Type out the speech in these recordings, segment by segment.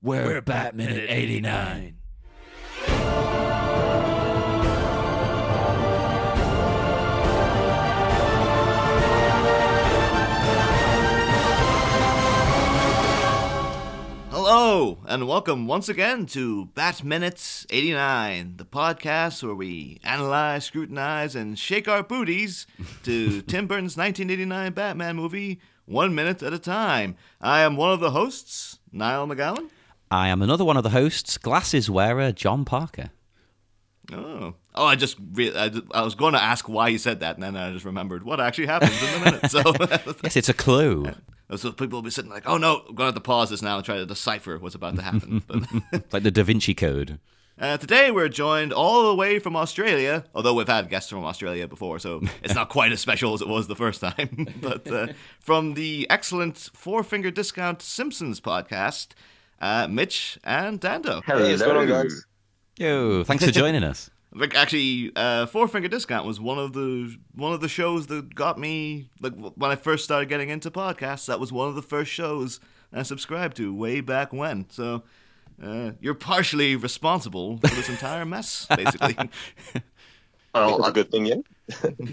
We're Batman at 89. Hello, and welcome once again to Bat Minutes 89, the podcast where we analyze, scrutinize, and shake our booties to Tim Burton's 1989 Batman movie, 1 minute at a time. I am one of the hosts, Niall McGowan. I am another one of the hosts, glasses wearer John Parker. Oh, I was going to ask why you said that, and then I just remembered what actually happens in the minute. So Yes, it's a clue. So people will be sitting like, oh no, I'm going to have to pause this now and try to decipher what's about to happen. It's like the Da Vinci Code. Today we're joined all the way from Australia, although we've had guests from Australia before, so it's not quite as special as it was the first time. But from the excellent Four Finger Discount Simpsons podcast, Mitch and Dando. Hello, guys. Yo, thanks for joining us. Like, actually, Four Finger Discount was one of the shows that got me, like, when I first started getting into podcasts. That was one of the first shows I subscribed to way back when. So you're partially responsible for this entire mess, basically. Well, that's a good thing, yeah.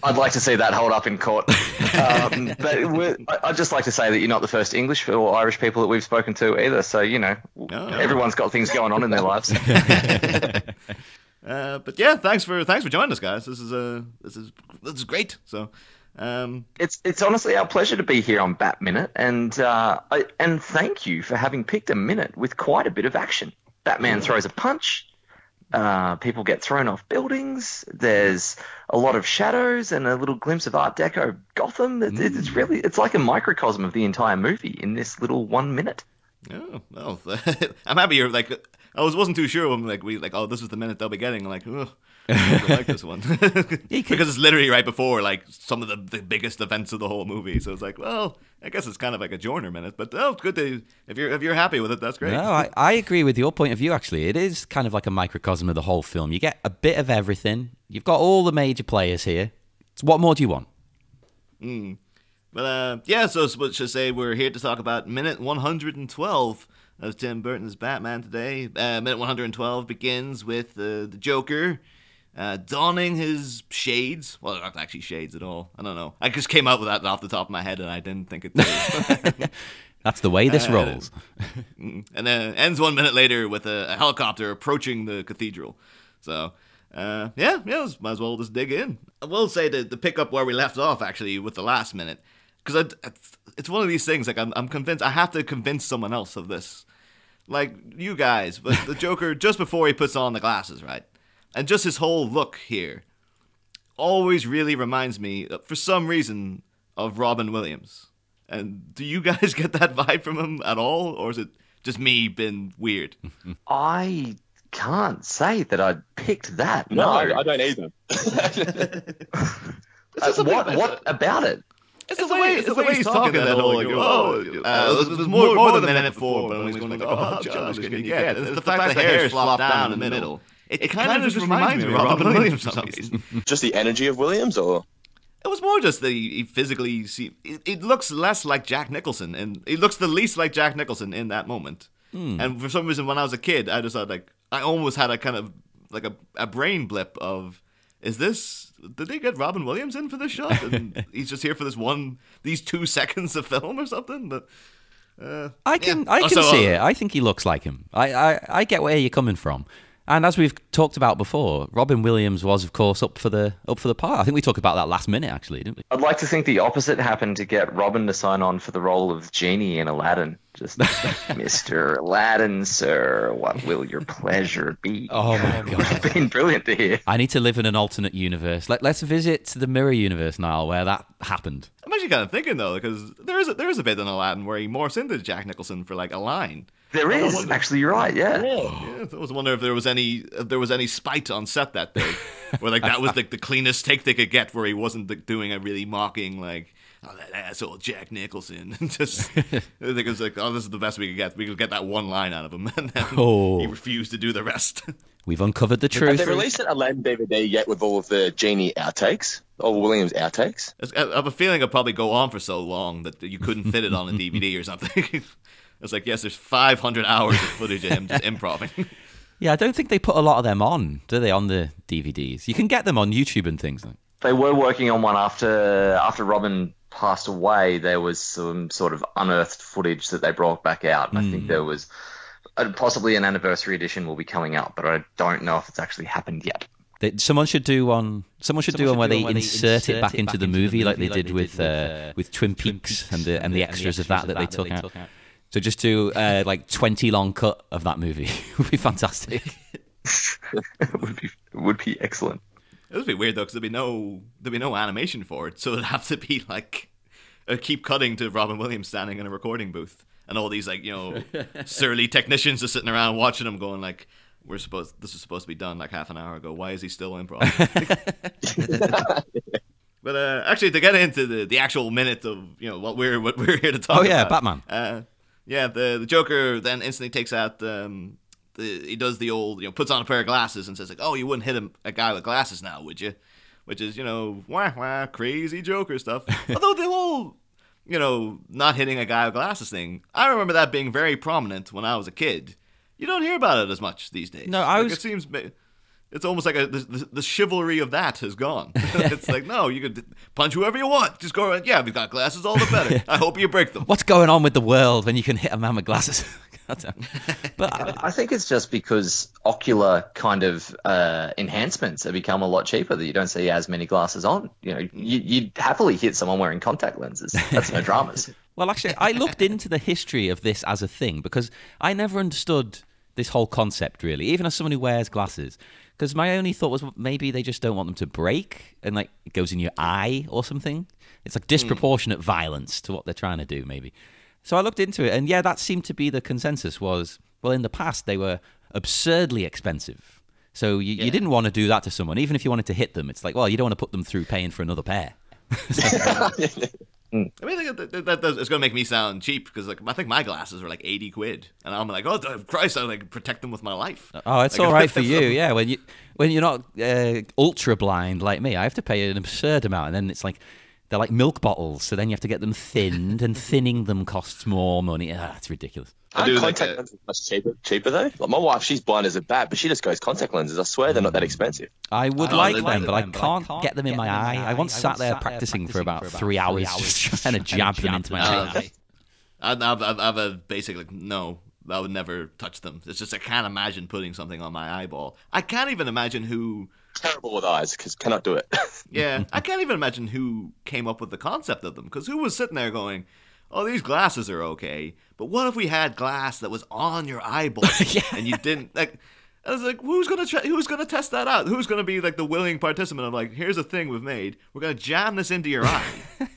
I'd like to see that hold up in court. But I'd just like to say that you're not the first English or Irish people that we've spoken to either. So, you know, everyone's got things going on in their lives. But yeah, thanks for joining us, guys. This is great. So, It's honestly our pleasure to be here on Bat Minute, and thank you for having picked a minute with quite a bit of action. Batman throws a punch. People get thrown off buildings. There's a lot of shadows and a little glimpse of Art Deco Gotham. It's like a microcosm of the entire movie in this little 1 minute. Oh well, I'm happy you're like. I wasn't too sure when oh, this is the minute they'll be getting. I'm like, oh, I don't like this one because it's literally right before like some of the biggest events of the whole movie. So it's like, well, I guess it's kind of like a Joiner minute, but it's good to if you're happy with it, that's great. No, I agree with your point of view. Actually, it is kind of like a microcosm of the whole film. You get a bit of everything. You've got all the major players here. So what more do you want? But yeah, so let's just say we're here to talk about minute 112 of Tim Burton's Batman today. Minute 112 begins with the Joker donning his shades. Well, they're not actually shades at all. I don't know. I just came out with that off the top of my head, and I didn't think it through. That's the way this rolls. And then ends 1 minute later with a helicopter approaching the cathedral. So, might as well just dig in. I will say to pick up where we left off, actually, with the last minute. Because it's one of these things, like, I'm convinced, I have to convince someone else of this. Like, you guys, but the Joker, just before he puts on the glasses, right? And just his whole look here always really reminds me, for some reason, of Robin Williams. And do you guys get that vibe from him at all? Or is it just me being weird? I can't say that I'd picked that. No, I don't either. What about it? It's the way he's talking that whole, like, there's more than a minute before, but he's going to go, how childish can you get? It's the fact that the hair is flopped down in the middle. It kind of just reminds me of Robin Williams for some reason. Just the energy of Williams, or? It was more just that he physically, it looks less like Jack Nicholson, and he looks the least like Jack Nicholson in that moment. And for some reason, when I was a kid, I just thought, like, I almost had a kind of, like a brain blip of, did they get Robin Williams in for this shot? And he's just here for these 2 seconds of film or something? But I can see it. I think he looks like him. I get where you're coming from. And as we've talked about before, Robin Williams was, of course, up for the part. I think we talked about that last minute, actually, didn't we? I'd like to think the opposite happened to get Robin to sign on for the role of Genie in Aladdin. Just, Mr. Aladdin, sir, what will your pleasure be? Oh, my God. It's been brilliant to hear. I need to live in an alternate universe. Let's visit the mirror universe, Niall, where that happened. I'm actually kind of thinking, though, because there is a bit in Aladdin where he morphs into Jack Nicholson for, like, a line. There is, actually, you're right, yeah. I was wondering if there was any spite on set that day, where like that was like the cleanest take they could get, where he wasn't like, doing a really mocking like, oh, that asshole Jack Nicholson. Just I think it was like, oh, this is the best we could get. We could get that one line out of him, and then he refused to do the rest. We've uncovered the truth. Have they released an Aladdin DVD yet with all of the Genie outtakes? All Williams outtakes? I have a feeling it'll probably go on for so long that you couldn't fit it on a DVD or something. It's like, yes, there's 500 hours of footage of him just improving. Yeah, I don't think they put a lot of them on, do they, on the DVDs? You can get them on YouTube and things. They were working on one after Robin passed away. There was some sort of unearthed footage that they brought back out. And I think there was possibly an anniversary edition will be coming out, but I don't know if it's actually happened yet. Someone should do one. Someone should do one where they insert it back into the movie, like they did with Twin Peaks and the extras of that they took out. So just do like 20 long cut of that movie. It would be fantastic. It would be excellent. It would be weird though, because there'd be no animation for it, so it'd have to be like keep cutting to Robin Williams standing in a recording booth, and all these like surly technicians are sitting around watching him, going like, this is supposed to be done like half an hour ago. Why is he still improv? But actually, to get into the actual minute of what we're here to talk about. Oh yeah, Batman. The Joker then instantly takes out he does the old puts on a pair of glasses and says like, oh, you wouldn't hit a guy with glasses now, would you? Which is crazy Joker stuff. Although the whole not hitting a guy with glasses thing, I remember that being very prominent when I was a kid. You don't hear about it as much these days. No, it seems it's almost like the chivalry of that has gone. It's like, no, you could punch whoever you want. Just go around. Yeah, we've got glasses, all the better. I hope you break them. What's going on with the world when you can hit a man with glasses? But I think it's just because ocular kind of enhancements have become a lot cheaper that you don't see as many glasses on. You'd happily hit someone wearing contact lenses. That's no dramas. Well, actually, I looked into the history of this as a thing because I never understood this whole concept really, even as someone who wears glasses. Because my only thought was maybe they just don't want them to break and like it goes in your eye or something. It's like disproportionate violence to what they're trying to do maybe. So I looked into it and yeah, that seemed to be the consensus was, well, in the past they were absurdly expensive. So you didn't want to do that to someone. Even if you wanted to hit them, it's like, well, you don't want to put them through paying for another pair. I mean, it's going to make me sound cheap because like I think my glasses were like 80 quid, and I'm like, oh Christ, I like protect them with my life. Oh, it's like, all right for you, yeah. When you're not ultra blind like me, I have to pay an absurd amount, and then it's like they're like milk bottles, so then you have to get them thinned, and thinning them costs more money. It's ridiculous. Aren't contact lenses much cheaper though? Like my wife, she's blind as a bat, but she just goes contact lenses. I swear they're not that expensive. I would like them, but I can't get them in my eye. I once sat there practicing for about 3 hours, just trying to jab them into my eye. I've a basic like, no, I would never touch them. It's just I can't imagine putting something on my eyeball. I can't even imagine who... Terrible with eyes, because cannot do it. Yeah, I can't even imagine who came up with the concept of them, because who was sitting there going, oh, these glasses are okay, but what if we had glass that was on your eyeball and you didn't like? I was like, who's gonna test that out? Who's gonna be like the willing participant of like, here's a thing we've made, we're gonna jam this into your eye,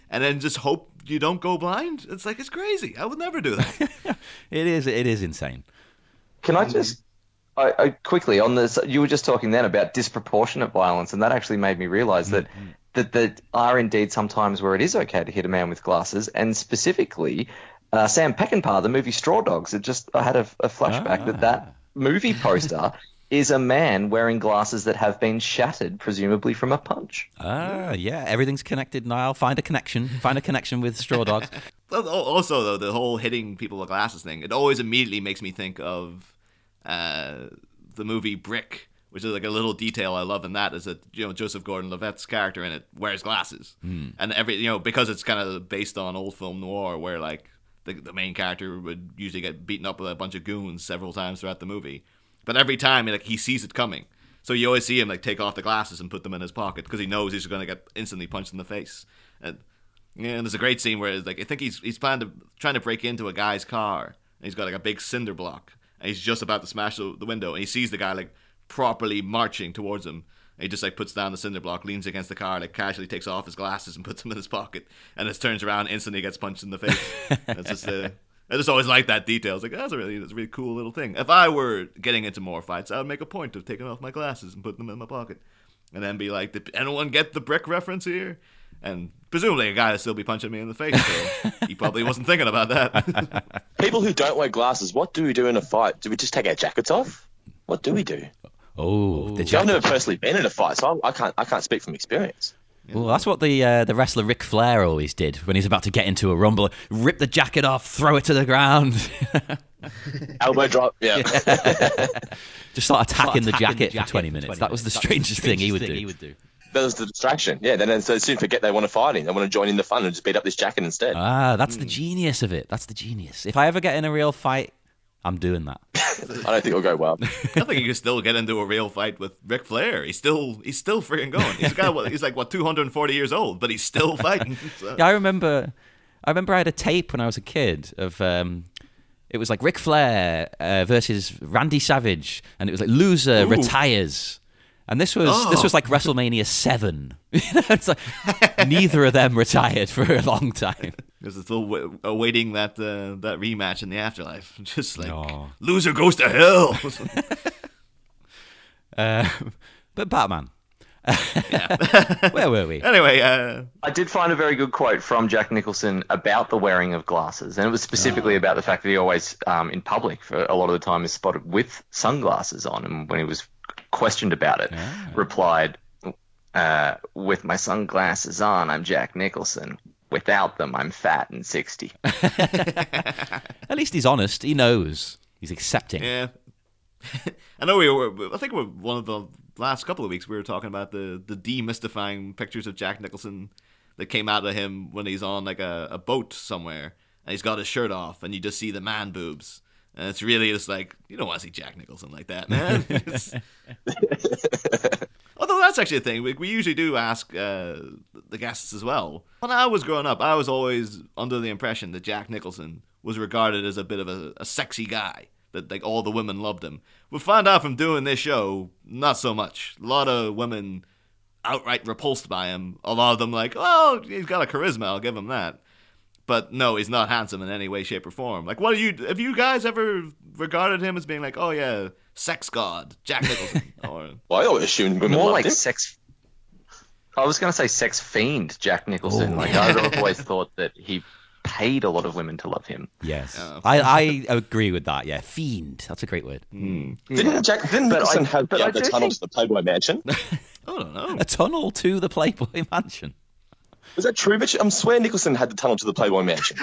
and then just hope you don't go blind? It's like, it's crazy. I would never do that. It is insane. Can I just? I quickly on this. You were just talking then about disproportionate violence, and that actually made me realise that there are indeed sometimes where it is okay to hit a man with glasses, and specifically Sam Peckinpah, the movie Straw Dogs. I had a flashback that movie poster is a man wearing glasses that have been shattered, presumably from a punch. Yeah, everything's connected, Niall. Find a connection with Straw Dogs. Also, though, the whole hitting people with glasses thing, it always immediately makes me think of the movie Brick, which is like a little detail I love in that is that Joseph Gordon-Levitt's character in it wears glasses, and because it's kind of based on old film noir where like the main character would usually get beaten up with a bunch of goons several times throughout the movie, but every time he sees it coming, so you always see him like take off the glasses and put them in his pocket because he knows he's going to get instantly punched in the face. And there's a great scene where like I think he's trying to break into a guy's car and he's got like a big cinder block and he's just about to smash the window and he sees the guy like properly marching towards him. And he just like puts down the cinder block, leans against the car, like casually takes off his glasses and puts them in his pocket, and just turns around, instantly gets punched in the face. It's just I just always like that detail. It's like that's a really cool little thing. If I were getting into more fights, I would make a point of taking off my glasses and putting them in my pocket, and then be like, "Did anyone get the Brick reference here?" And presumably a guy would still be punching me in the face, so he probably wasn't thinking about that. People who don't wear glasses, what do we do in a fight? Do we just take our jackets off? What do we do? Oh, I've never personally been in a fight, so I can't speak from experience. Well, that's what the wrestler Ric Flair always did when he's about to get into a rumble. Rip the jacket off, throw it to the ground. Elbow drop, yeah. Just start attacking the jacket for 20 minutes. That was the strangest thing he would do. That was the distraction. Yeah, then so soon forget they want to fight him. They want to join in the fun and just beat up this jacket instead. That's the genius of it. That's the genius. If I ever get in a real fight, I'm doing that. I don't think it'll go well. I think you can still get into a real fight with Ric Flair. He's still freaking going. He's like 240 years old, but he's still fighting. So. Yeah, I remember I had a tape when I was a kid of it was like Ric Flair versus Randy Savage, and it was like loser retires. And this was like WrestleMania 7. It's like neither of them retired for a long time. Because it's still awaiting that rematch in the afterlife. Just like, loser goes to hell. But Batman. Where were we? Anyway. I did find a very good quote from Jack Nicholson about the wearing of glasses. And it was specifically about the fact that he always, in public, for a lot of the time, is spotted with sunglasses on. And when he was questioned about it, replied, with my sunglasses on, I'm Jack Nicholson. Without them, I'm fat and 60. At least he's honest. He knows. He's accepting. Yeah. I know I think one of the last couple of weeks we were talking about the demystifying pictures of Jack Nicholson that came out of him when he's on like a boat somewhere and he's got his shirt off and you just see the man boobs. And it's really just like, you don't want to see Jack Nicholson like that, man. Although that's actually a thing. We usually do ask the guests as well. When I was growing up, I was always under the impression that Jack Nicholson was regarded as a bit of a sexy guy. That like all the women loved him. We found out from doing this show, not so much. A lot of women outright repulsed by him. A lot of them like, oh, he's got a charisma, I'll give him that. But no, he's not handsome in any way, shape, or form. Like, have you guys ever regarded him as being like, oh yeah, sex god, Jack Nicholson? Or... Well, I always assumed women more loved like him. sex. I was going to say sex fiend Jack Nicholson. I've always thought that he paid a lot of women to love him. Yes, I agree with that. Yeah, fiend. That's a great word. Didn't Nicholson have the tunnel to the Playboy Mansion? I don't know. A tunnel to the Playboy Mansion. Was that true, Mitch? I swear Nicholson had the tunnel to the Playboy Mansion.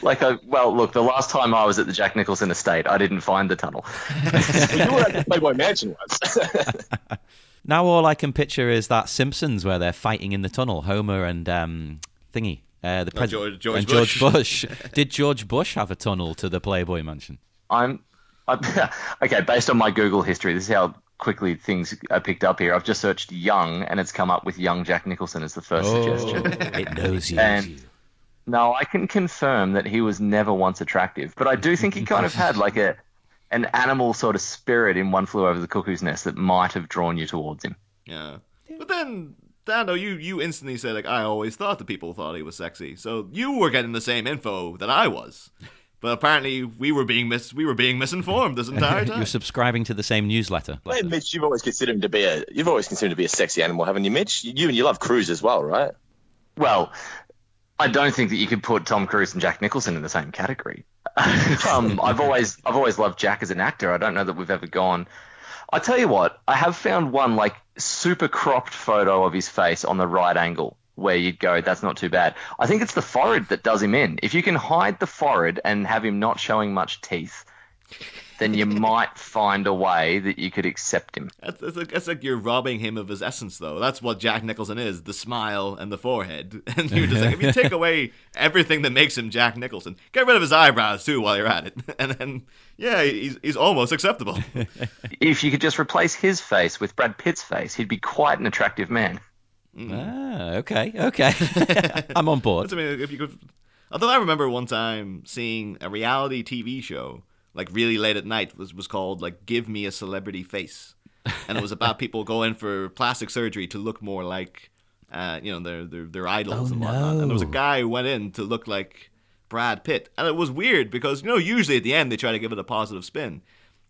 Look, the last time I was at the Jack Nicholson estate, I didn't find the tunnel. You were at the Playboy Mansion once. Now all I can picture is that Simpsons where they're fighting in the tunnel, Homer and thingy. The president George Bush. Did George Bush have a tunnel to the Playboy Mansion? Okay, based on my Google history, this is how quickly things are picked up here. I've just searched young, and it's come up with young Jack Nicholson as the first suggestion. It knows you. And no, I can confirm that he was never once attractive, but I do think he kind of had like an animal sort of spirit in One Flew Over the Cuckoo's Nest that might have drawn you towards him. Yeah. But then, Dando, you instantly said, like, I always thought that people thought he was sexy. So you were getting the same info that I was. But apparently we were being misinformed this entire time. You're subscribing to the same newsletter. Hey, Mitch, you've always considered him to be a sexy animal, haven't you, Mitch? You love Cruise as well, right? Well, I don't think that you could put Tom Cruise and Jack Nicholson in the same category. I've always loved Jack as an actor. I don't know that we've ever gone. I tell you what, I have found one like super cropped photo of his face on the right angle where you'd go, that's not too bad. I think it's the forehead that does him in. If you can hide the forehead and have him not showing much teeth, then you might find a way that you could accept him. It's like you're robbing him of his essence, though. That's what Jack Nicholson is, the smile and the forehead. And you're just like, if you take away everything that makes him Jack Nicholson, get rid of his eyebrows, too, while you're at it. And then, yeah, he's almost acceptable. If you could just replace his face with Brad Pitt's face, he'd be quite an attractive man. Okay. I'm on board. I mean, if you could... Although I remember one time seeing a reality TV show, like really late at night, was called like Give Me a Celebrity Face, and it was about people going for plastic surgery to look more like, their idols and whatnot. And there was a guy who went in to look like Brad Pitt, and it was weird because usually at the end they try to give it a positive spin,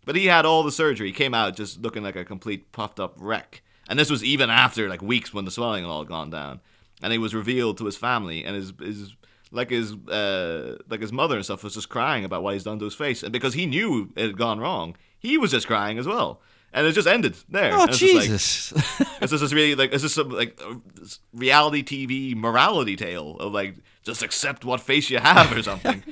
but he had all the surgery, he came out just looking like a complete puffed up wreck. And this was even after like weeks when the swelling had all gone down, and he was revealed to his family, and his mother and stuff was just crying about what he's done to his face, and because he knew it had gone wrong, he was just crying as well. and it just ended there. Oh, and Jesus. It's just really like, it's just some like reality TV morality tale of like, just accept what face you have or something.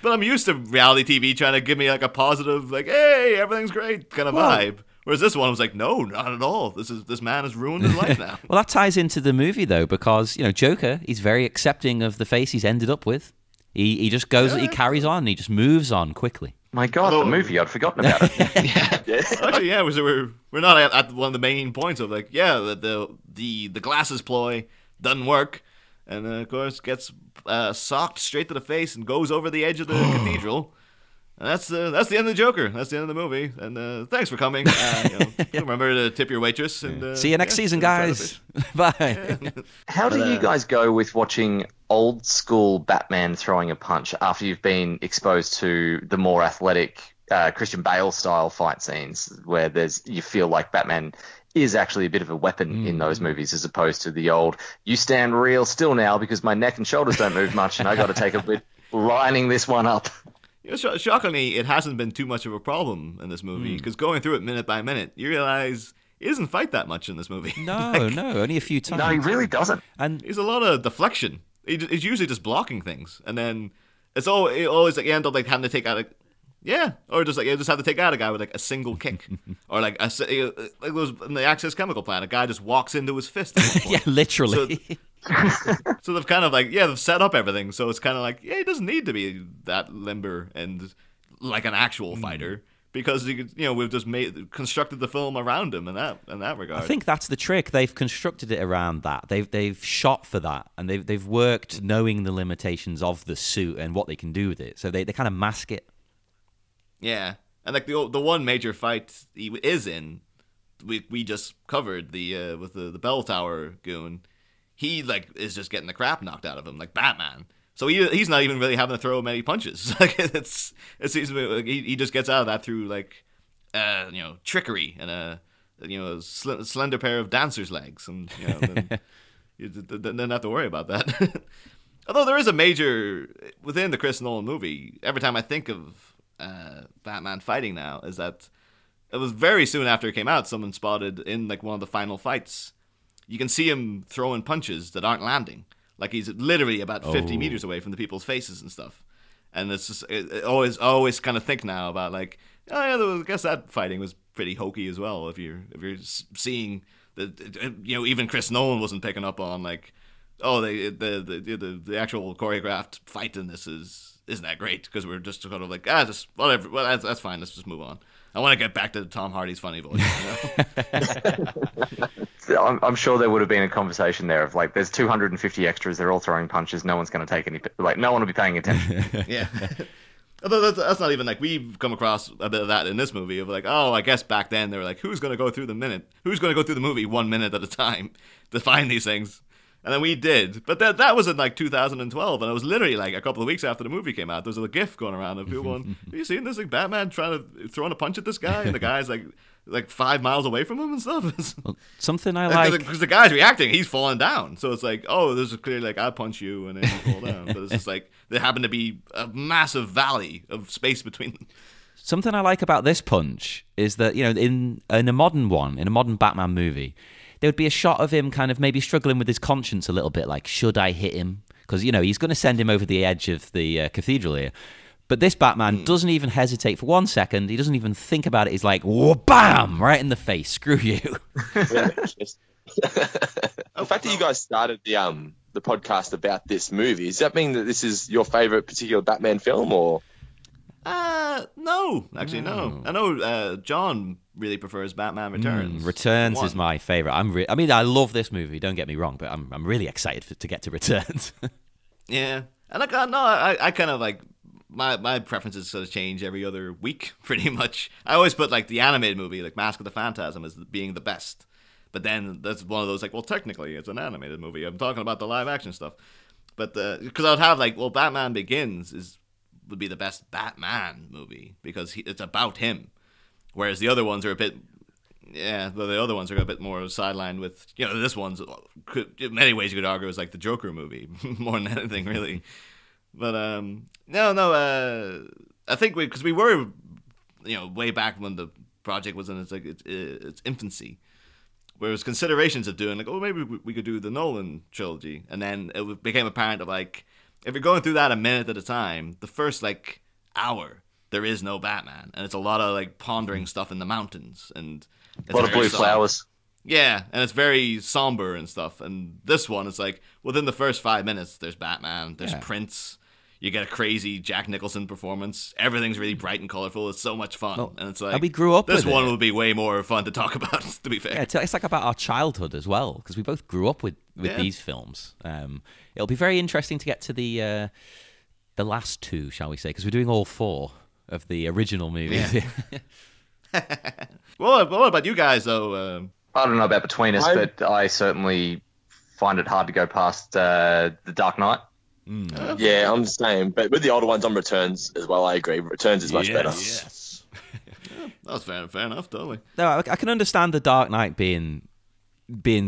But I'm used to reality TV trying to give me like a positive, like, hey, everything's great kind of vibe. Whereas this one was like, no, not at all. This man has ruined his life now. Well, that ties into the movie though, because Joker, he's very accepting of the face he's ended up with. He just goes, he carries on, he just moves on quickly. My God, the movie, I'd forgotten about it. Actually, yeah, we're not at one of the main points of like, yeah, the glasses ploy doesn't work, and of course gets socked straight to the face and goes over the edge of the cathedral. And that's the end of the Joker. That's the end of the movie. And thanks for coming. Remember to tip your waitress. And see you next season, guys. Bye. How do you guys go with watching old school Batman throwing a punch after you've been exposed to the more athletic Christian Bale style fight scenes where you feel like Batman is actually a bit of a weapon in those movies, as opposed to the old, you stand real still now because my neck and shoulders don't move much and I got to take a bit lining this one up. Shockingly, it hasn't been too much of a problem in this movie, because going through it minute by minute, you realize he doesn't fight that much in this movie. No, only a few times. No, he really doesn't. And he's a lot of deflection. He's usually just blocking things, and then it's always like you end up like having to take out or just like you just have to take out a guy with like a single kick, or like those in the Access Chemical plant, a guy just walks into his fist. Yeah, literally. So they've kind of like, they've set up everything, so it's kind of like, he doesn't need to be that limber and like an actual fighter, because we've just constructed the film around him in that regard. I think that's the trick. They've constructed it around that. They've shot for that, and they've worked knowing the limitations of the suit and what they can do with it. So they kind of mask it. Yeah, and like the one major fight he is in, we just covered with the bell tower goon. He like is just getting the crap knocked out of him like Batman. So he's not even really having to throw many punches. Like it seems like he just gets out of that through like trickery and a slender pair of dancer's legs, and then you don't have to worry about that. Although there is a major within the Chris Nolan movie. Every time I think of Batman fighting now, is that it was very soon after it came out. Someone spotted in like one of the final fights, you can see him throwing punches that aren't landing. Like he's literally about 50 meters away from the people's faces and stuff. And it's just always kind of think now about like, I guess that fighting was pretty hokey as well. If you're seeing that, even Chris Nolan wasn't picking up on like, the actual choreographed fight in this isn't that great, because we're just sort of like, just whatever. Well, that's fine. Let's just move on. I want to get back to Tom Hardy's funny voice. I'm sure there would have been a conversation there of like, there's 250 extras, they're all throwing punches, no one's going to take any, like, no one will be paying attention. Yeah. Although that's not even like, we've come across a bit of that in this movie of like, I guess back then they were like, who's going to go through the movie 1 minute at a time to find these things? And then we did. But that was in like 2012, and it was literally like a couple of weeks after the movie came out. There was a GIF going around of people going, have you seen this? Like Batman throwing a punch at this guy, and the guy's like 5 miles away from him and stuff. Well, something I like, because the guy's reacting, he's falling down. So it's like, this is clearly like, I punch you and then you fall down. But it's just like, there happened to be a massive valley of space between them. Something I like about this punch is that, in a modern Batman movie, there would be a shot of him kind of maybe struggling with his conscience a little bit, like, should I hit him? Because, he's going to send him over the edge of the cathedral here. But this Batman doesn't even hesitate for 1 second. He doesn't even think about it. He's like, whoa, bam, right in the face. Screw you. The fact that you guys started the podcast about this movie, does that mean that this is your favorite particular Batman film, or? No, actually, no. I know John really prefers Batman Returns. Returns is my favorite. I love this movie. Don't get me wrong, but I'm really excited to get to Returns. Yeah, and I kind of like my preferences sort of change every other week, pretty much. I always put like the animated movie, like Mask of the Phantasm, as being the best. But then that's one of those like, well, technically it's an animated movie. I'm talking about the live action stuff. But because I'd have like, well, Batman Begins would be the best Batman movie because it's about him, whereas the other ones are a bit more sidelined with, this one's in many ways you could argue is like the Joker movie more than anything really. But I think because we were way back when the project was in its infancy. Whereas considerations of doing, like, oh, maybe we could do the Nolan trilogy. And then it became apparent of, like, if you're going through that a minute at a time, the first, like, hour, there is no Batman. And it's a lot of, like, pondering stuff in the mountains. And a lot of blue flowers. Yeah, and it's very somber and stuff. And this one, it's like, within the first 5 minutes, there's Batman, there's Prince. You get a crazy Jack Nicholson performance. Everything's really bright and colorful. It's so much fun. Well, and it's like, we grew up this with one it. will be way more fun to talk about, to be fair. Yeah, it's like about our childhood as well, because we both grew up with these films. It'll be very interesting to get to the last two, shall we say, because we're doing all four of the original movies. Yeah. Well, what about you guys, though? I don't know about between us, but I certainly find it hard to go past The Dark Knight. Yeah, I'm the same. But with the older ones on Returns as well, I agree. Returns is much better. Yes. Yeah, that's fair enough, totally. No, I can understand The Dark Knight being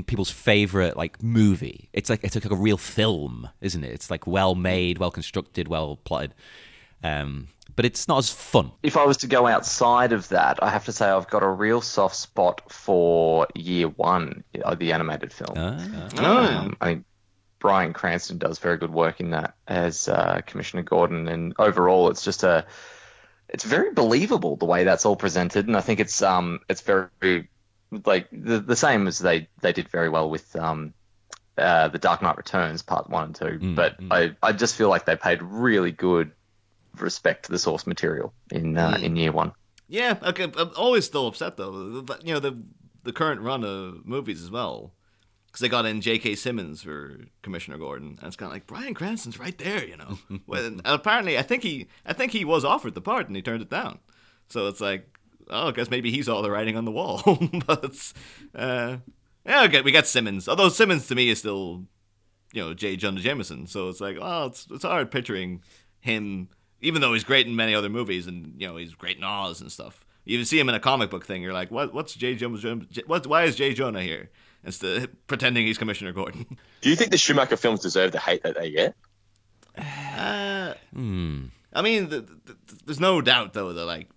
people's favorite like movie. It's like a real film, isn't it? It's like well made, well constructed, well plotted. But it's not as fun. If I was to go outside of that, I have to say I've got a real soft spot for Year One, the animated film. I think Bryan Cranston does very good work in that as Commissioner Gordon, and overall it's just it's very believable the way that's all presented, and I think it's very like the same as they did very well with The Dark Knight Returns Part 1 and 2, but I just feel like they paid really good respect to the source material in Year One. Yeah, okay, I'm always still upset though. You know, the current run of movies as well. Because they got in J.K. Simmons for Commissioner Gordon, and it's kind of like Bryan Cranston's right there, you know. And apparently, I think he was offered the part and he turned it down. So it's like, oh, I guess maybe he's all the writing on the wall. But yeah, okay, we got Simmons. Although Simmons to me is still, you know, J. Jonah Jameson. So it's like, oh, it's hard picturing him, even though he's great in many other movies, and you know he's great in Oz and stuff. You see him in a comic book thing, you're like, what's J. Jonah? Why is J. Jonah here? Instead of pretending he's Commissioner Gordon. Do you think the Schumacher films deserve the hate that they get? I mean, there's no doubt though that like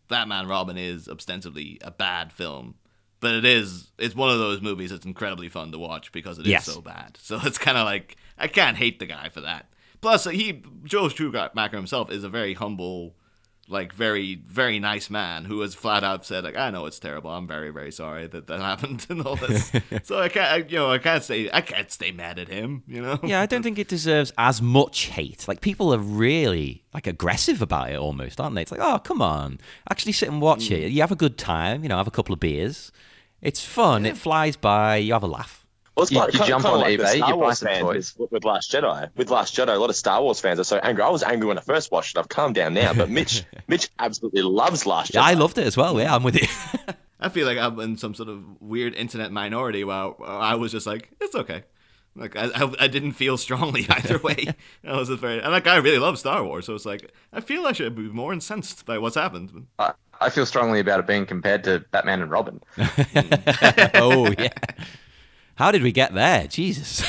Batman Robin is ostensibly a bad film, but it's one of those movies that's incredibly fun to watch because it is so bad. So it's kind of like I can't hate the guy for that. Plus, Joel Schumacher himself is a very humble, like very, very nice man who has flat out said, like, I know it's terrible. I'm very, very sorry that happened and all this. So I can't stay mad at him, you know? Yeah, I don't think it deserves as much hate. Like, people are really, like, aggressive about it almost, aren't they? It's like, oh, come on. Actually sit and watch it. You have a good time, you know, have a couple of beers. It's fun. It flies by. You have a laugh. Well, it's you jump on like eBay, you buy some fans toys. with Last Jedi. With Last Jedi, a lot of Star Wars fans are so angry. I was angry when I first watched it. I've calmed down now, but Mitch absolutely loves Last Jedi. Yeah, I loved it as well. Yeah, I'm with you. I feel like I'm in some sort of weird internet minority where I was just like, it's okay. Like I didn't feel strongly either way. I was just and that guy really loves Star Wars, so it's like I feel I should be more incensed by what's happened. I feel strongly about it being compared to Batman and Robin. Oh yeah. How did we get there? Jesus.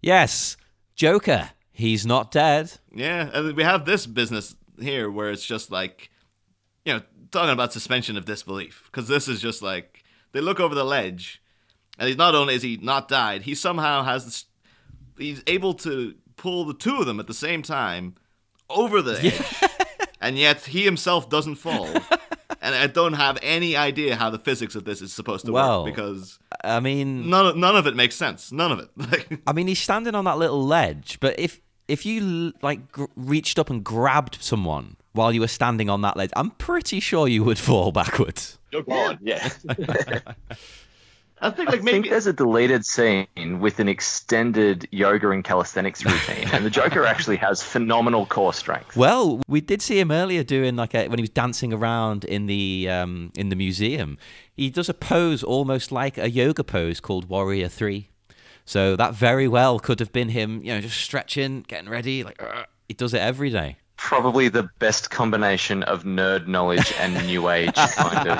Yes, Joker. He's not dead. Yeah, and we have this business here where it's just like, you know, talking about suspension of disbelief. Because this is just like, they look over the ledge, and he's not only is he not died, he somehow has this, he's able to pull the two of them at the same time over the edge, and yet he himself doesn't fall. And I don't have any idea how the physics of this is supposed to work because I mean, none of it makes sense. None of it. I mean, he's standing on that little ledge, but if you like reached up and grabbed someone while you were standing on that ledge, I'm pretty sure you would fall backwards. You're gone. Yeah. I think I think there's a deleted scene with an extended yoga and calisthenics routine, and the Joker actually has phenomenal core strength. Well, we did see him earlier doing when he was dancing around in the museum. He does a pose almost like a yoga pose called Warrior 3. So that very well could have been him, you know, just stretching, getting ready. Like he does it every day. Probably the best combination of nerd knowledge and new age kind of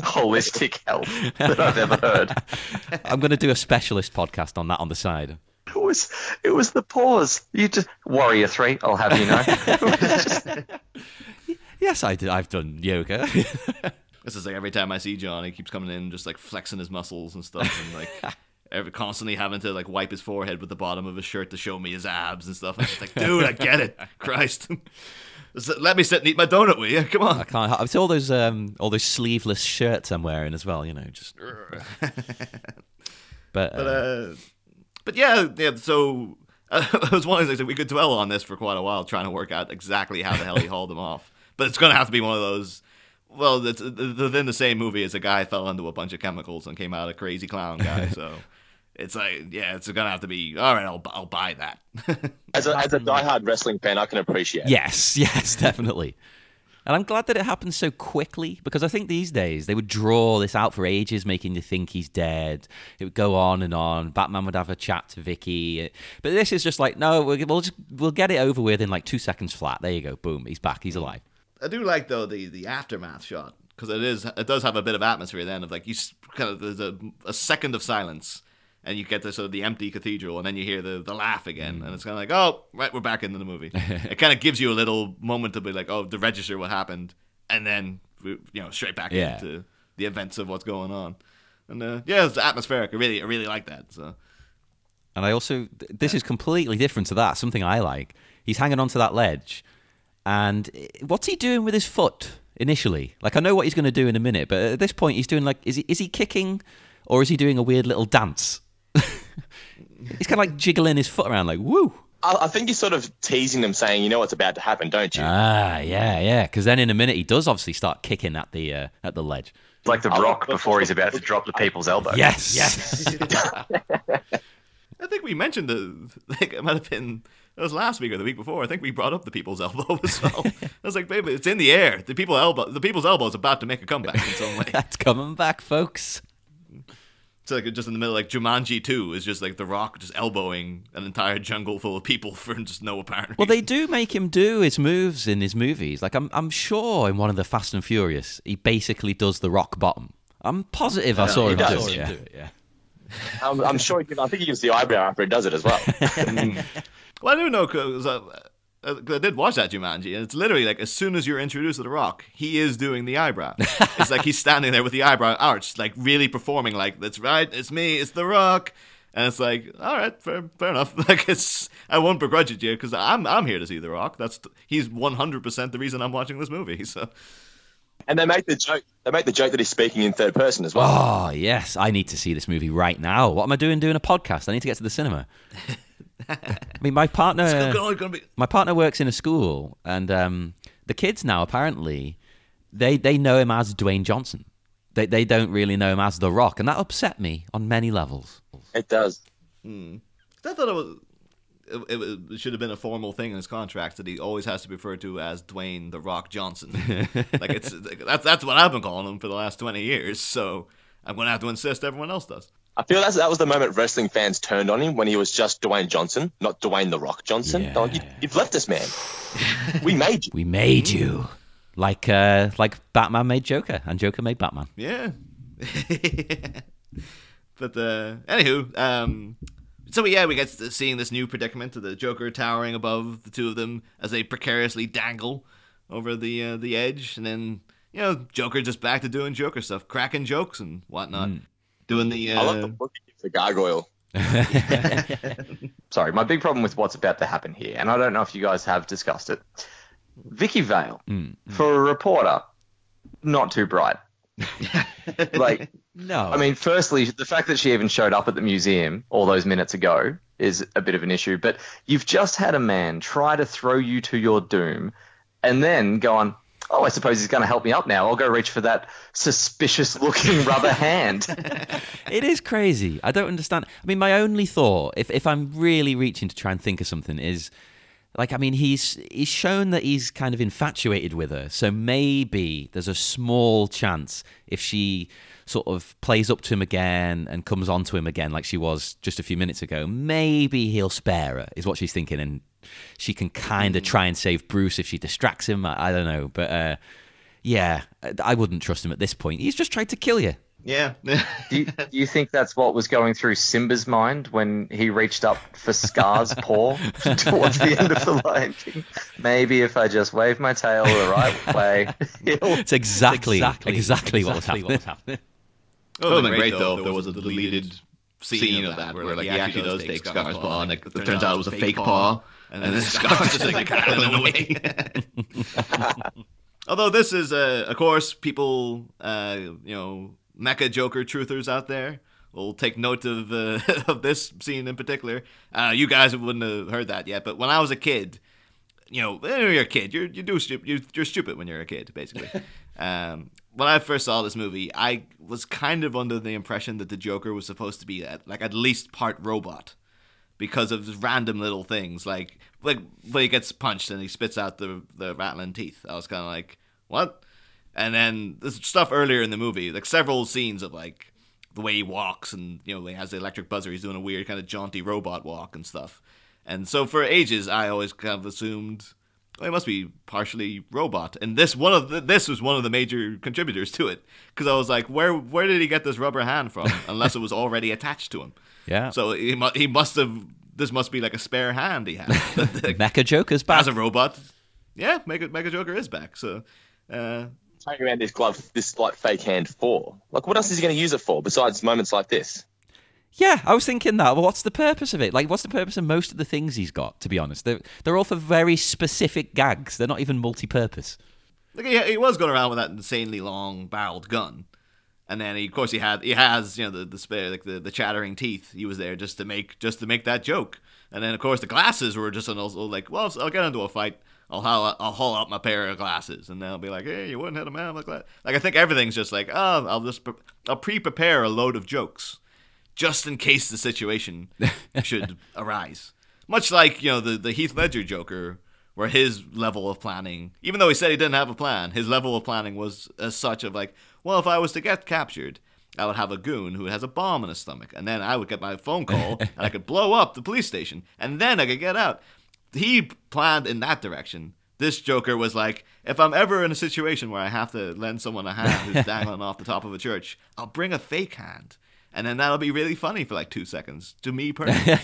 holistic health that I've ever heard. I'm going to do a specialist podcast on that on the side. It was the pause. You just Warrior 3, I'll have you know. Yes, I did. I've done yoga. This is like every time I see John, he keeps coming in just like flexing his muscles and stuff, and like constantly having to like wipe his forehead with the bottom of his shirt to show me his abs and stuff. I'm just like, dude, I get it. Christ. Let me sit and eat my donut with you. Come on. I can't. It's all those sleeveless shirts I'm wearing as well. You know, just. But yeah. So I was wondering, like, we could dwell on this for quite a while, trying to work out exactly how the hell he hauled him off. But it's going to have to be one of those. Well, it's within the same movie as a guy fell into a bunch of chemicals and came out a crazy clown guy. So it's like, yeah, it's going to have to be. All right, I'll buy that. As a diehard wrestling fan, I can appreciate it. Yes, definitely. And I'm glad that it happened so quickly, because I think these days they would draw this out for ages, making you think he's dead. It would go on and on. Batman would have a chat to Vicki. But this is just like, no, we'll get it over with in like 2 seconds flat. There you go. Boom. He's back. He's alive. I do like, though, the aftermath shot, because it does have a bit of atmosphere then of like, you kind of, there's a second of silence. And you get the sort of the empty cathedral, and then you hear the laugh again, and it's kind of like, oh, right, we're back into the movie. It kind of gives you a little moment to be like, oh, to register what happened, and then straight back into the events of what's going on. And yeah, it's atmospheric. I really like that. So, and I also, this is completely different to that. Something I like. He's hanging onto that ledge, and what's he doing with his foot initially? Like, I know what he's going to do in a minute, but at this point, he's doing like, is he kicking, or is he doing a weird little dance? He's kind of like jiggling his foot around like, woo. I think he's sort of teasing them, saying, you know what's about to happen, don't you? Yeah. Because then in a minute, he does obviously start kicking at the ledge. It's like the Rock before he's about to drop the people's elbow. Yes. I think we mentioned it might have been, it was last week or the week before. I think we brought up the people's elbow as well. I was like, baby, it's in the air. The people's elbow is about to make a comeback in some way. That's coming back, folks. It's like just in the middle, like Jumanji 2 is just like The Rock just elbowing an entire jungle full of people for just no apparent reason. Well, they do make him do his moves in his movies. Like I'm sure in one of the Fast and Furious, he basically does the rock bottom. I'm positive I saw him do it. Yeah. I'm sure. I think he gives the eyebrow after he does it as well. Well, I do know because I did watch that Jumanji, and it's literally like as soon as you're introduced to The Rock, he is doing the eyebrow. It's like he's standing there with the eyebrow arched, like really performing like, that's right, it's me, it's The Rock. And it's like, all right, fair enough. Like I won't begrudge it to you because I'm here to see The Rock. He's 100% the reason I'm watching this movie. So. And they make the joke. That he's speaking in third person as well. Oh yes, I need to see this movie right now. What am I doing a podcast? I need to get to the cinema. I mean, my partner works in a school, and the kids now apparently they know him as Dwayne Johnson. They don't really know him as The Rock, and that upset me on many levels. It does. I thought it should have been a formal thing in his contract that he always has to be referred to as Dwayne The Rock Johnson. Like that's what I've been calling him for the last 20 years. So I'm going to have to insist everyone else does. I feel that was the moment wrestling fans turned on him, when he was just Dwayne Johnson, not Dwayne The Rock Johnson. Yeah. Like, you've left us, man. We made you. We made you. Like Batman made Joker, and Joker made Batman. Yeah. But anywho, so we get seeing this new predicament of the Joker towering above the two of them as they precariously dangle over the edge, and then Joker just back to doing Joker stuff, cracking jokes and whatnot. Doing the I love the look of the gargoyle. Sorry, my big problem with what's about to happen here, and I don't know if you guys have discussed it. Vicki Vale, for a reporter, not too bright. Like, no. I mean, firstly, the fact that she even showed up at the museum all those minutes ago is a bit of an issue. But you've just had a man try to throw you to your doom and then go on, oh, I suppose he's going to help me up now. I'll go reach for that suspicious-looking rubber hand. It is crazy. I don't understand. I mean, my only thought, if I'm really reaching to try and think of something, is, like, I mean, he's shown that he's kind of infatuated with her. So maybe there's a small chance if she sort of plays up to him again and comes on to him again like she was just a few minutes ago, maybe he'll spare her, is what she's thinking, and she can kind of try and save Bruce if she distracts him. I don't know. But, yeah, I wouldn't trust him at this point. He's just tried to kill you. Yeah. Do you think that's what was going through Simba's mind when he reached up for Scar's paw towards the end of The Lion King? Maybe if I just wave my tail the right way, it's exactly what was happening. It would have been great though if there was a deleted scene of that where like he actually does take Scar's paw, and it turns out it was a fake paw, and then Scar's just like cackling away. Although this is, of course, people, Mecha Joker truthers out there will take note of of this scene in particular. You guys wouldn't have heard that yet, but when I was a kid, when you're a kid, you're stupid when you're a kid, basically. When I first saw this movie, I was kind of under the impression that the Joker was supposed to be at least part robot, because of random little things like when he gets punched and he spits out the rattling teeth. I was kind of like, what? And then this stuff earlier in the movie, like several scenes of like the way he walks, and he has the electric buzzer. He's doing a weird kind of jaunty robot walk and stuff. And so for ages, I always kind of assumed, he must be partially robot. And this was one of the major contributors to it, because I was like, where did he get this rubber hand from? Unless it was already attached to him. Yeah. So he must have. This must be like a spare hand he had. Mecha Joker's back as a robot. Yeah, Mecha Joker is back. So. Carrying around this glove, this like fake hand for? Like, what else is he going to use it for besides moments like this? Yeah, I was thinking that. Well, what's the purpose of it? Like, what's the purpose of most of the things he's got? To be honest, they're all for very specific gags. They're not even multi-purpose. Like he was going around with that insanely long barreled gun, and then he has the spare the chattering teeth. He was there just to make that joke, and then of course the glasses were just also like, well, I'll get into a fight. I'll haul out my pair of glasses, and they'll be like, "Hey, you wouldn't hit a man like that." Like, I think everything's just like, I'll pre-prepare a load of jokes, just in case the situation should arise. Much like the Heath Ledger Joker, where his level of planning, even though he said he didn't have a plan, his level of planning was as such of like, well, if I was to get captured, I would have a goon who has a bomb in his stomach, and then I would get my phone call, and I could blow up the police station, and then I could get out. He planned in that direction. This Joker was like, if I'm ever in a situation where I have to lend someone a hand who's dangling off the top of a church, I'll bring a fake hand. And then that'll be really funny for like 2 seconds, to me personally.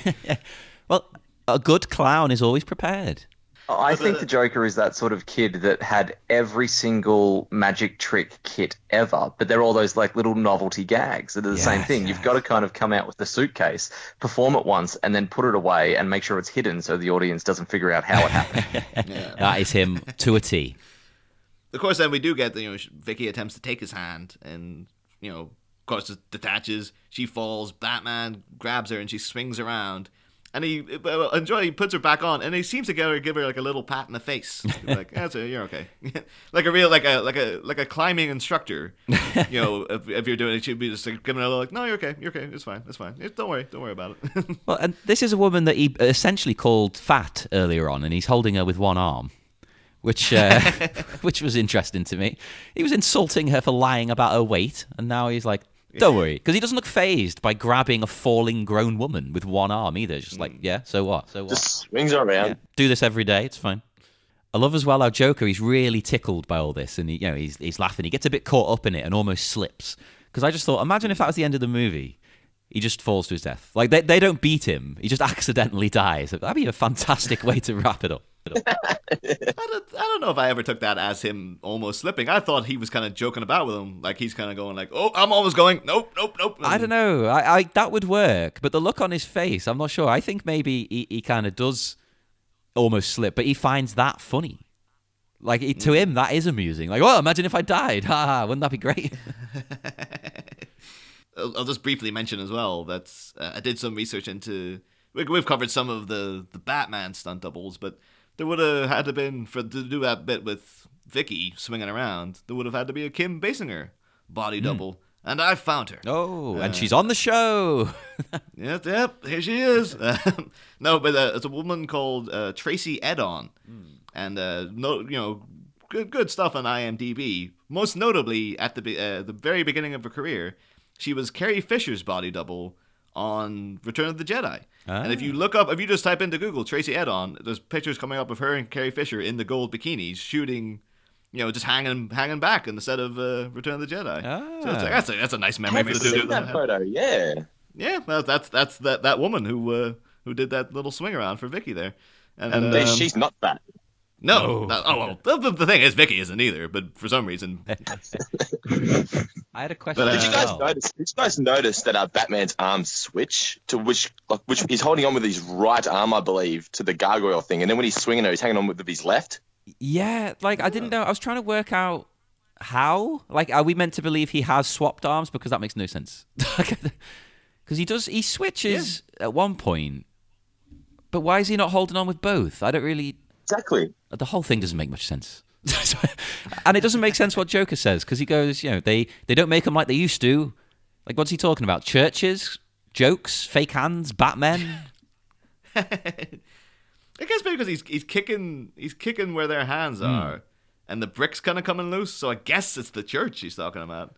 Well, a good clown is always prepared. I think the Joker is that sort of kid that had every single magic trick kit ever, but they're all those like little novelty gags that are the same thing. You've got to kind of come out with the suitcase, perform it once, and then put it away and make sure it's hidden so the audience doesn't figure out how it happened. That is him to a T. Of course, then we do get Vicki attempts to take his hand, and of course it detaches. She falls. Batman grabs her and she swings around. And he puts her back on, and he seems to give her like a little pat in the face, like, you're okay, like a real like a climbing instructor. If you're doing it, she'd be just like giving her a little like, no, you're okay, it's fine. Don't worry about it. Well, and this is a woman that he essentially called fat earlier on, and he's holding her with one arm, which was interesting to me. He was insulting her for lying about her weight, and now he's like, don't worry, because he doesn't look fazed by grabbing a falling grown woman with one arm either. Just like, so what? Just swings her around. Yeah. Do this every day. It's fine. I love as well how Joker, he's really tickled by all this, and he's laughing. He gets a bit caught up in it and almost slips. Because I just thought, imagine if that was the end of the movie. He just falls to his death. Like, they don't beat him. He just accidentally dies. That'd be a fantastic way to wrap it up. I don't know if I ever took that as him almost slipping. I thought he was kind of joking about with him, like he's kind of going like, "Oh, I'm almost going. Nope." I don't know. I that would work, but the look on his face, I'm not sure. I think maybe he kind of does almost slip, but he finds that funny. Like to him, that is amusing. Like, oh, imagine if I died. Ha ha! Wouldn't that be great? I'll just briefly mention as well that I did some research into. We've covered some of the Batman stunt doubles, but there would have had to been, to do that bit with Vicki swinging around, there would have had to be a Kim Basinger body double, and I found her. Oh, and she's on the show. Yep, here she is. No, but it's a woman called Tracy Edon, and good stuff on IMDb. Most notably, at the very beginning of her career, she was Carrie Fisher's body double on Return of the Jedi. And if you just type into Google Tracy Edon, there's pictures coming up of her and Carrie Fisher in the gold bikinis shooting, just hanging back in the set of Return of the Jedi. So it's like, that's a nice memory Have for you the dude. seen that photo? Yeah. Yeah, that's that woman who did that little swing around for Vicky there. And she's not fat. No. The thing is, Vicky isn't either, but for some reason. I had a question. Did you guys notice that Batman's arms switch to which he's holding on with his right arm, I believe, to the gargoyle thing, and then when he's swinging it, he's hanging on with his left? I didn't know. I was trying to work out how. Are we meant to believe he has swapped arms? Because that makes no sense. Because he switches at one point, but why is he not holding on with both? I don't really... Exactly. The whole thing doesn't make much sense. And it doesn't make sense what Joker says, because he goes, they don't make them like they used to. What's he talking about? Churches? Jokes? Fake hands? Batmen? I guess because he's kicking where their hands are, and the brick's kind of coming loose, so I guess it's the church he's talking about.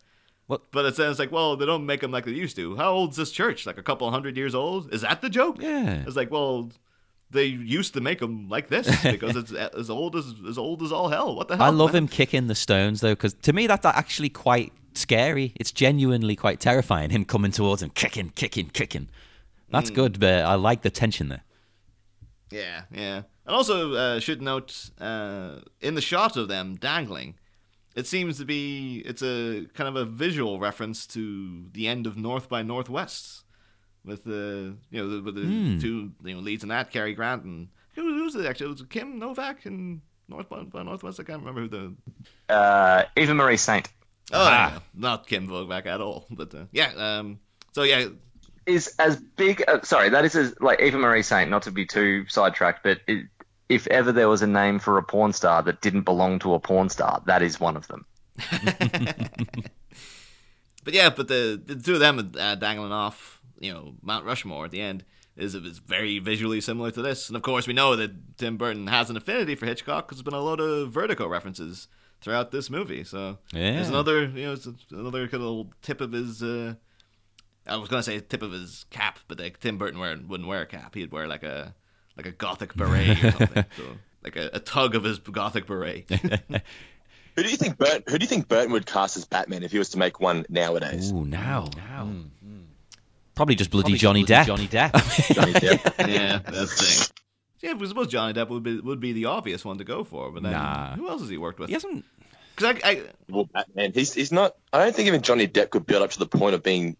But it sounds like, well, they don't make them like they used to. How old's this church? Like a couple 100 years old? Is that the joke? Yeah. It's like, well, they used to make them like this because it's as old as all hell. What the hell? I love him kicking the stones, though, because to me that's actually quite scary. It's genuinely quite terrifying, him coming towards him, kicking. That's good, but I like the tension there. Yeah. And also, should note, in the shot of them dangling, it seems to be, it's a kind of a visual reference to the end of North by Northwest, with the two leads in that, Cary Grant and who was it actually? It was Kim Novak and North by Northwest. I can't remember who the Eva Marie Saint. No, not Kim Novak at all. But is as big. That is like Eva Marie Saint. Not to be too sidetracked, but if ever there was a name for a porn star that didn't belong to a porn star, that is one of them. But the two of them dangling off, Mount Rushmore at the end is very visually similar to this. And of course, we know that Tim Burton has an affinity for Hitchcock because there's been a lot of Vertigo references throughout this movie. So there's another, it's another kind of tip of his. I was gonna say tip of his cap, but Tim Burton wouldn't wear a cap. He'd wear like a gothic beret or something. So like a tug of his gothic beret. Who do you think Burton would cast as Batman if he was to make one nowadays? Ooh, now. Probably just bloody Johnny Depp. Johnny Depp. Yeah, that's the thing. Yeah, I suppose Johnny Depp would be the obvious one to go for, but then who else has he worked with? He hasn't. Well, Batman. He's not. I don't think even Johnny Depp could build up to the point of being.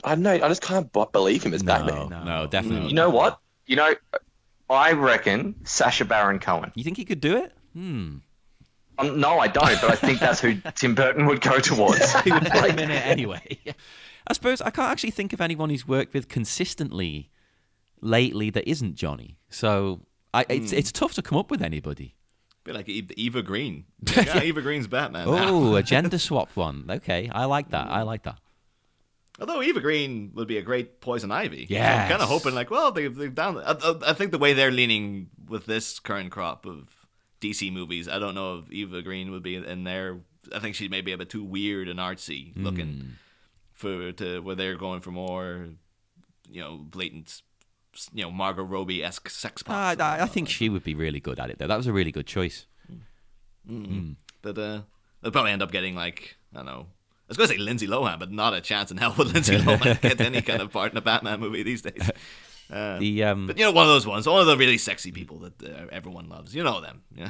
I don't know. I just can't believe him as Batman. No, definitely. You know what? I reckon Sacha Baron Cohen. You think he could do it? No, I don't, but I think that's who Tim Burton would go towards. He would play him in it anyway. I suppose I can't actually think of anyone he's worked with consistently lately that isn't Johnny. So it's tough to come up with anybody. Be like Eva Green. Yeah, Eva Green's Batman. Oh, a gender swap one. Okay, I like that. Although Eva Green would be a great Poison Ivy. Yeah. So I'm kind of hoping they've done. I think the way they're leaning with this current crop of DC movies, I don't know if Eva Green would be in there. I think she may be a bit too weird and artsy looking where they're going for more, blatant, Margot Robbie-esque sex pops. I think she would be really good at it, though. That was a really good choice. But they'll probably end up getting I don't know. I was going to say Lindsay Lohan, but not a chance in hell would Lindsay Lohan get any kind of part in a Batman movie these days. But one of those ones, one of the really sexy people that everyone loves. You know them. Yeah.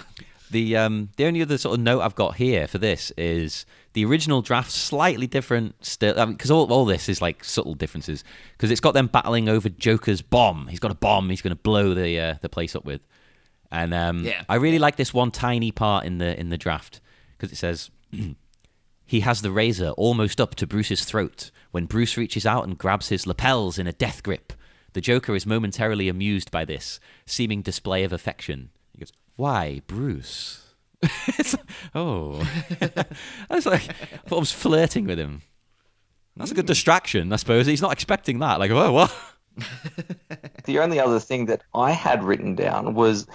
The only other sort of note I've got here for this is the original draft slightly different still, because all this is like subtle differences, because it's got them battling over Joker's bomb. He's got a bomb he's going to blow the place up with, and I really like this one tiny part in the draft because it says. He has the razor almost up to Bruce's throat when Bruce reaches out and grabs his lapels in a death grip. The Joker is momentarily amused by this seeming display of affection. He goes, "Why, Bruce?" I was like, I thought I was flirting with him. That's a good distraction, I suppose. He's not expecting that. Like, oh, what? The only other thing that I had written down was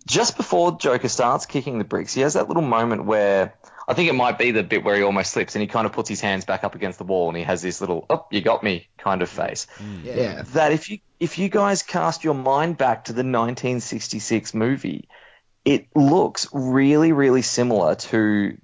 just before Joker starts kicking the bricks, he has that little moment where I think it might be the bit where he almost slips and he kind of puts his hands back up against the wall and he has this little, "Oh, you got me" kind of face. Yeah. That if you guys cast your mind back to the 1966 movie, it looks really, really similar to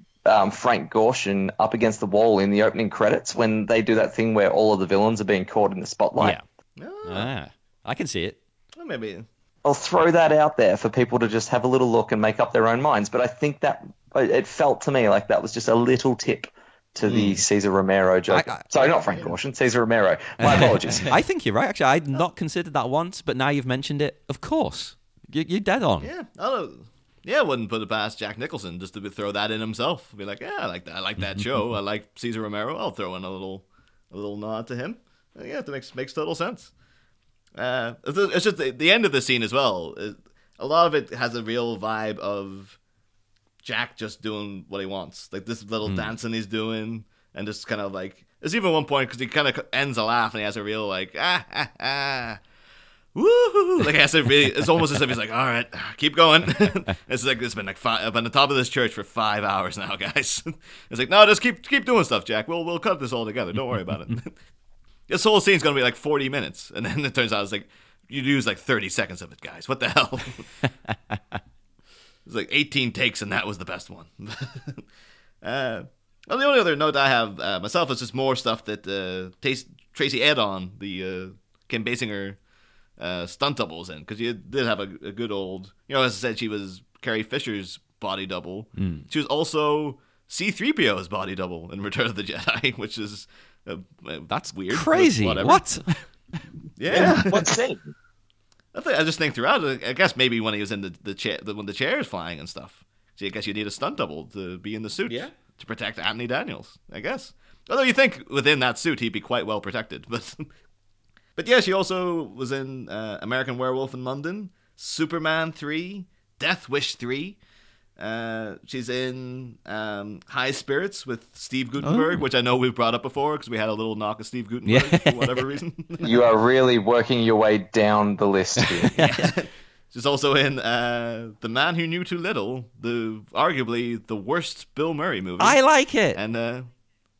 Frank Gorshin up against the wall in the opening credits when they do that thing where all of the villains are being caught in the spotlight. Yeah. I can see it. Well, maybe. I'll throw that out there for people to just have a little look and make up their own minds. But I think that it felt to me like that was just a little tip to the Cesar Romero joke. Sorry, not Frank Gorshin, Cesar Romero. My apologies. I think you're right, actually. I'd not considered that once, but now you've mentioned it, of course. You're dead on. Yeah. I wouldn't put it past Jack Nicholson just to throw that in himself. Be like, yeah, I like that. I like that show. I like Cesar Romero. I'll throw in a little nod to him. Yeah, it makes total sense. It's just the end of the scene as well. A lot of it has a real vibe of Jack just doing what he wants, like this little dancing he's doing, and just kind of like there's even one point because he kind of ends a laugh and he has a real like woo, like it's almost as if he's like, all right, keep going. It's like it's been like I've been on the top of this church for 5 hours now, guys. It's like, no, just keep doing stuff, Jack. We'll cut this all together. Don't worry about it. This whole scene's gonna be like 40 minutes, and then it turns out it's like you use like 30 seconds of it, guys. What the hell? It was like 18 takes, and that was the best one. The only other note I have myself is just more stuff that Tracy Edon, the Kim Basinger stunt double, was in, because you did have a good old, as I said, she was Carrie Fisher's body double. She was also C-3PO's body double in Return of the Jedi, which is that's weird. Crazy. What? Yeah. What scene? I just think throughout, I guess maybe when he was in the chair, when the chair is flying and stuff. So I guess you need a stunt double to be in the suit to protect Anthony Daniels, I guess. Although you think within that suit he'd be quite well protected. But yeah, she also was in American Werewolf in London, Superman 3, Death Wish 3. She's in High Spirits with Steve Guttenberg, which I know we've brought up before because we had a little knock of Steve Guttenberg for whatever reason. You are really working your way down the list here. She's also in The Man Who Knew Too Little, arguably the worst Bill Murray movie. I like it. And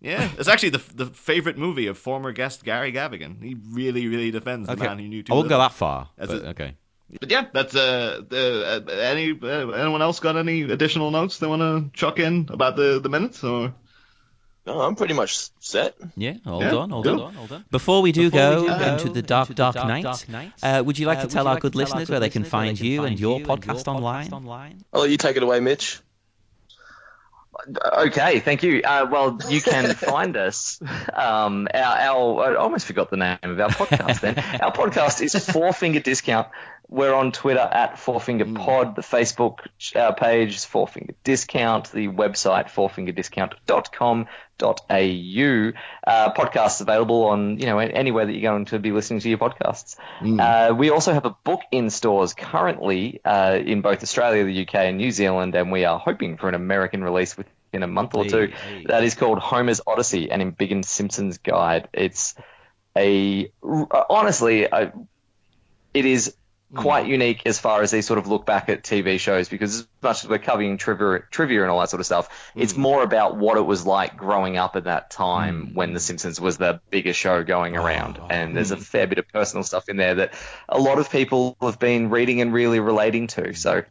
it's actually the favorite movie of former guest Gary Gavigan. He really, really defends The Man Who Knew Too Little. I won't go that far, okay. But yeah, that's anyone else got any additional notes they want to chuck in about the minutes? Or no, I'm pretty much set. Yeah, all done. Before we go into the dark night, would you like to tell our good listeners where they can find you and your podcast online? I'll let you take it away, Mitch. Okay, thank you. Well, you can find us. I almost forgot the name of our podcast then. Our podcast is Four Finger Discount. We're on Twitter at FourFingerPod. The Facebook page is Four Finger Discount. The website, fourfingerdiscount.com.au. Podcasts available on, anywhere that you're going to be listening to your podcasts. We also have a book in stores currently in both Australia, the UK, and New Zealand, and we are hoping for an American release within a month or two. That is called Homer's Odyssey, an Embiggened Simpsons Guide. It's honestly, it is quite unique as far as they sort of look back at TV shows, because as much as we're covering trivia and all that sort of stuff, it's more about what it was like growing up at that time when The Simpsons was the biggest show going around. And there's a fair bit of personal stuff in there that a lot of people have been reading and really relating to. So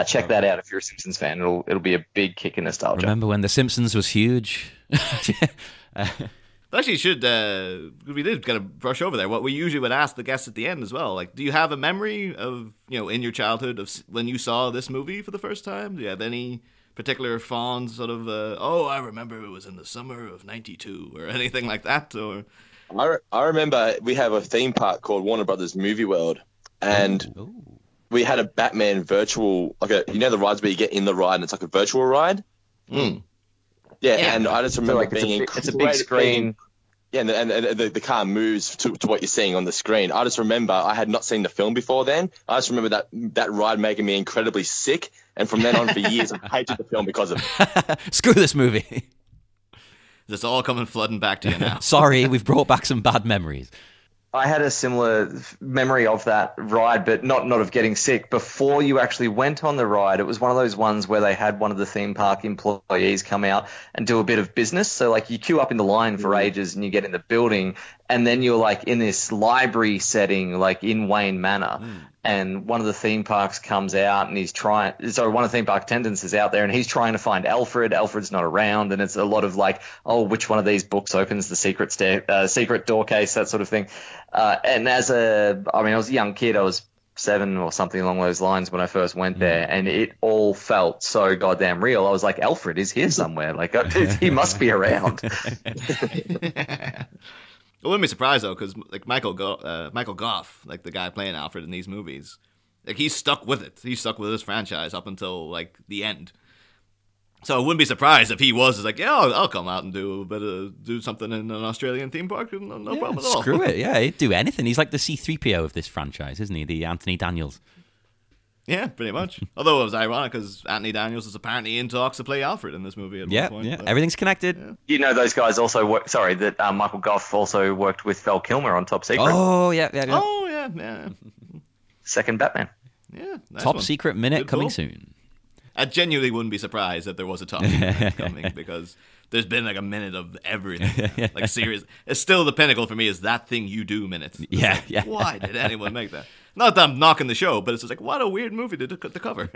check that out if you're a Simpsons fan. It'll be a big kick in nostalgia. Remember when The Simpsons was huge? Actually, we did kind of brush over there. What we usually would ask the guests at the end as well, like, do you have a memory of, in your childhood of when you saw this movie for the first time? Do you have any particular fond sort of, I remember it was in the summer of '92 or anything like that? Or I remember we have a theme park called Warner Brothers Movie World, and we had a Batman virtual, like the rides where you get in the ride and it's like a virtual ride. Yeah, and I just remember being it's a big screen. Yeah, and the car moves to what you're seeing on the screen. I just remember I had not seen the film before then. I just remember that ride making me incredibly sick, and from then on for years I've hated the film because of it. Screw this movie. It's all coming flooding back to you now. Sorry, we've brought back some bad memories. I had a similar memory of that ride, but not of getting sick. Before you actually went on the ride, it was one of those ones where they had one of the theme park employees come out and do a bit of business. So, like, you queue up in the line for ages and you get in the building and then you're like in this library setting, like in Wayne Manor, and one of the theme parks comes out and one of the theme park attendants is out there and he's trying to find Alfred. Alfred's not around, and it's a lot of like, oh, which one of these books opens the secret door case, that sort of thing. And I was a young kid. I was 7 or something along those lines when I first went there, and it all felt so goddamn real. I was like, Alfred is here somewhere. Like, he must be around. I wouldn't be surprised though, because like Michael Goff, like the guy playing Alfred in these movies, like he's stuck with it. He's stuck with this franchise up until like the end. So I wouldn't be surprised if he was like, yeah, I'll come out and do something in an Australian theme park. No problem at all. Screw it, yeah, he'd do anything. He's like the C-3PO of this franchise, isn't he? The Anthony Daniels. Yeah, pretty much. Although it was ironic because Anthony Daniels is apparently in talks to play Alfred in this movie at one point. Yeah, everything's connected. Yeah. You know, those guys also Michael Goff also worked with Val Kilmer on Top Secret. Oh, yeah. Oh, yeah. Second Batman. Yeah, nice Top one. Secret minute Good coming pull. soon. I genuinely wouldn't be surprised if there was a Top Secret minute coming, because there's been like a minute of everything. Like, serious. It's still the pinnacle for me is That Thing You Do minute. It's why did anyone make that? Not that I'm knocking the show, but it's just like, what a weird movie to cover.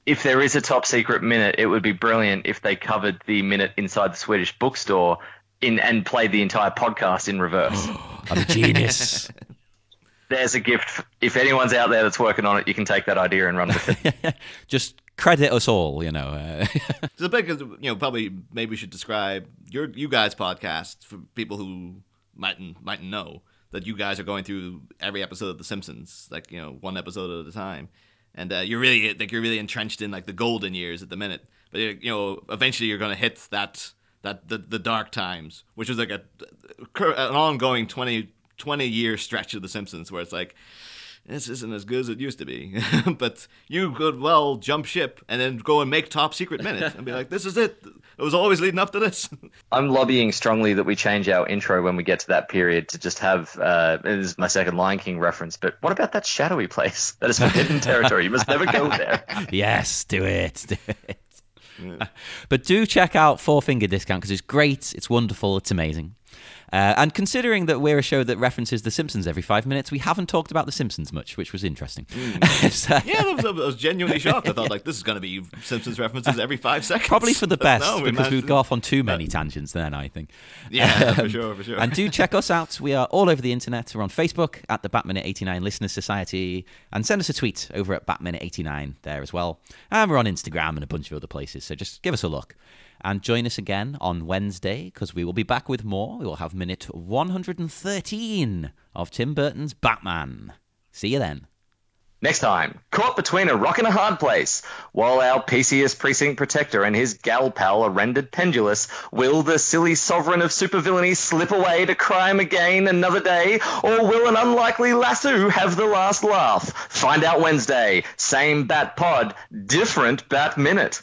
If there is a Top Secret minute, it would be brilliant if they covered the minute inside the Swedish bookstore and played the entire podcast in reverse. I'm a genius. There's a gift. If anyone's out there that's working on it, you can take that idea and run with it. Just credit us all, you know. So probably maybe we should describe you guys' podcast for people who mightn't know that you guys are going through every episode of The Simpsons, like, you know, one episode at a time, and you're really entrenched in like the golden years at the minute. But you know, eventually you're going to hit the dark times, which is like an ongoing 20-year stretch of The Simpsons where it's like, this isn't as good as it used to be. But you could well jump ship and then go and make Top Secret minute and be like, this is it. It was always leading up to this. I'm lobbying strongly that we change our intro when we get to that period to just have, this is my second Lion King reference, but what about that shadowy place? That is forbidden territory. You must never go there. Yes, do it. Yeah. But do check out Four Finger Discount because it's great, it's wonderful, it's amazing. And considering that we're a show that references The Simpsons every 5 minutes, we haven't talked about The Simpsons much, which was interesting. So, yeah, I was genuinely shocked. I thought, like, this is going to be Simpsons references every 5 seconds. Probably for the best, because we'd go off on too many tangents then, I think. Yeah, for sure. And do check us out. We are all over the internet. We're on Facebook at the Batminute89 Listeners Society. And send us a tweet over at Batminute89 there as well. And we're on Instagram and a bunch of other places, so just give us a look. And join us again on Wednesday, because we will be back with more. We will have minute 113 of Tim Burton's Batman. See you then. Next time, caught between a rock and a hard place. While our PCS precinct protector and his gal pal are rendered pendulous, will the silly sovereign of supervillainy slip away to crime again another day? Or will an unlikely lasso have the last laugh? Find out Wednesday. Same Bat Pod, different Bat Minute.